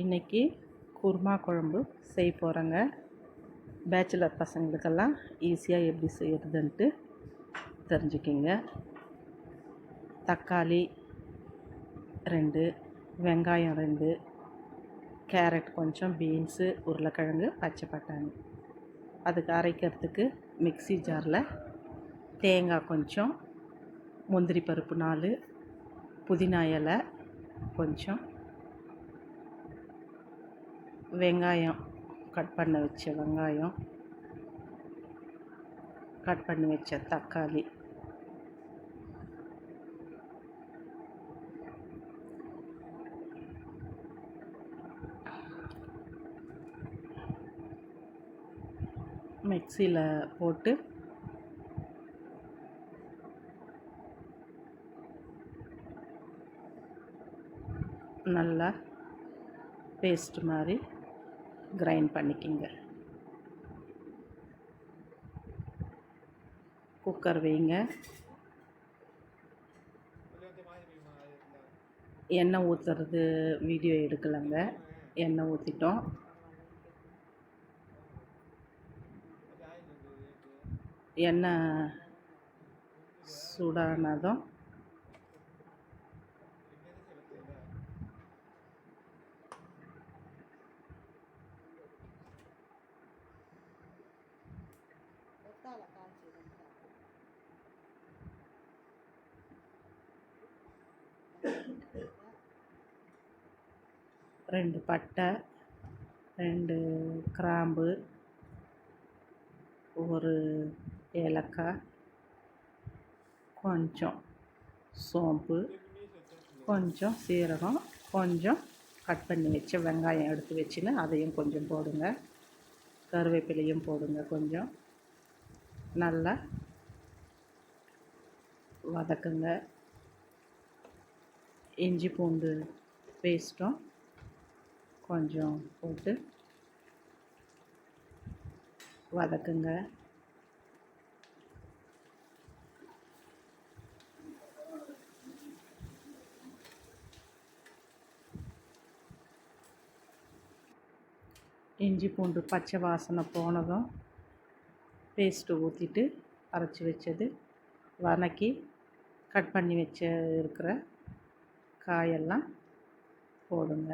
இன்றைக்கி குருமா குழம்பு செய்ய போகிறேங்க. பேச்சுலர் பசங்களுக்கெல்லாம் ஈஸியாக எப்படி செய்கிறதுன்ட்டு தெரிஞ்சுக்கிங்க. தக்காளி 2, வெங்காயம் 2, கேரட் கொஞ்சம், பீன்ஸு, உருளைக்கிழங்கு, பச்சை பட்டாணி. அதுக்கு அரைக்கிறதுக்கு மிக்ஸி ஜாரில் தேங்காய் கொஞ்சம், முந்திரி பருப்பு 4, புதினா இலை கொஞ்சம், வெங்காயம் கட் பண்ண வச்ச வெங்காயம், கட் பண்ணி வச்ச தக்காளி, மிக்ஸியில் போட்டு நல்லா பேஸ்ட் மாதிரி கிரைண்ட் பண்ணிக்கிங்க. குக்கர் வைங்க. எண்ணெய் ஊற்றுறது வீடியோ எடுக்கலைங்க. எண்ணெய் ஊற்றிட்டோம். எண்ணெய் சூடானதும் ரெண்டு பட்டை, 2 கிராம்பு, ஒரு ஏலக்காய், கொஞ்சம் சோம்பு, கொஞ்சம் சீரகம், கொஞ்சம் கட் பண்ணி வச்ச வெங்காயம் எடுத்து வச்சுன்னு அதையும் கொஞ்சம் போடுங்க. கருவேப்பிலையும் போடுங்க. கொஞ்சம் நல்லா வதக்குங்க. இஞ்சி பூண்டு பேஸ்ட்டும் கொஞ்சம் போட்டு வதக்குங்க. இஞ்சி பூண்டு பச்சை வாசனை போனதும் பேஸ்ட்டு ஊற்றிட்டு அரைச்சி வச்சது வதக்கி கட் பண்ணி வச்ச இருக்கிற காயெல்லாம் போடுங்க.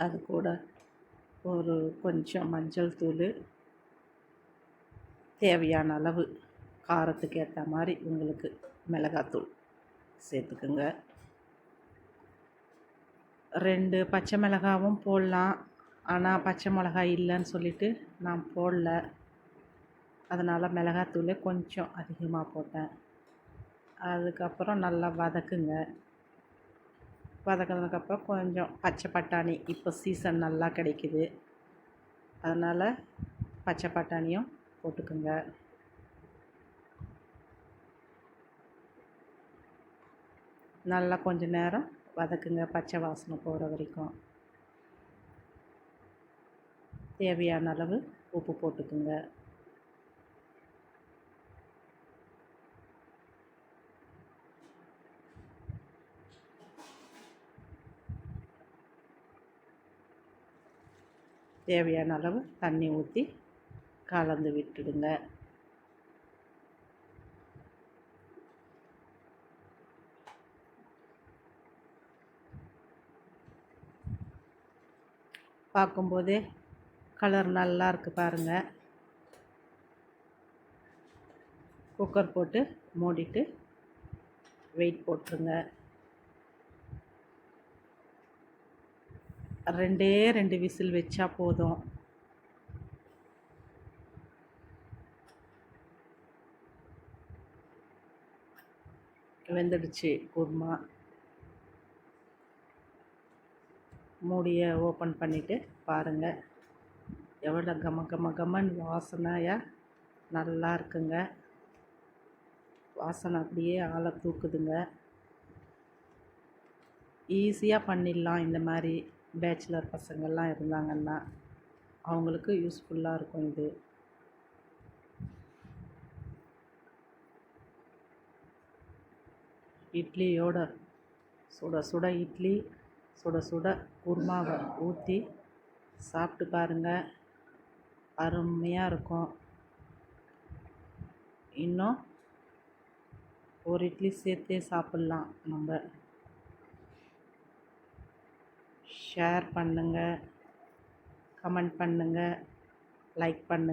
அது கூட ஒரு கொஞ்சம் மஞ்சள் தூள், தேவையான அளவு காரத்துக்கு ஏற்ற மாதிரி உங்களுக்கு மிளகாத்தூள் சேர்த்துக்குங்க. 2 பச்சை மிளகாவும் போடலாம். ஆனால் பச்சை மிளகாய் இல்லைன்னு சொல்லிவிட்டு நான் போடல. அதனால் மிளகாத்தூள் கொஞ்சம் அதிகமாக போட்டேன். அதுக்கப்புறம் நல்லா வதக்குங்க. வதக்கினதுக்கப்புறம் கொஞ்சம் பச்சை பட்டாணி, இப்போ சீசன் நல்லா கிடைக்குது, அதனால் பச்சை பட்டாணியும் போட்டுக்குங்க. நல்லா கொஞ்சம் நேரம் வதக்குங்க, பச்சை வாசனை போகிற வரைக்கும். தேவையான அளவு உப்பு போட்டுக்குங்க. தேவையான அளவு தண்ணி ஊற்றி கலந்து விட்டுடுங்க. பார்க்கும்போதே கலர் நல்லா இருக்குது பாருங்கள். குக்கர் போட்டு மூடிட்டு வெயிட் போட்டுருங்க. 2 விசில் வச்சா போதும். வெந்துடுச்சு குருமா. மூடியை ஓப்பன் பண்ணிவிட்டு பாருங்கள், எவ்வளோ கமன்னு வாசனையாக நல்லா இருக்குங்க. வாசனை அப்படியே ஆளை தூக்குதுங்க. ஈஸியாக பண்ணிடலாம். இந்த மாதிரி பேச்சுலர் பசங்கள்லாம் இருந்தாங்கன்னா அவங்களுக்கு யூஸ்ஃபுல்லாக இருக்கும் இது. இட்லியோட சுட சுட இட்லி, சுட சுட குருமாவை ஊற்றி சாப்பிட்டு பாருங்கள், அருமையாக இருக்கும். இன்னும் ஒரு இட்லி சேர்த்தே சாப்பிட்லாம். நம்ம ஷேர் பண்ணுங்கள், கமெண்ட் பண்ணுங்கள், லைக் பண்ணுங்கள்.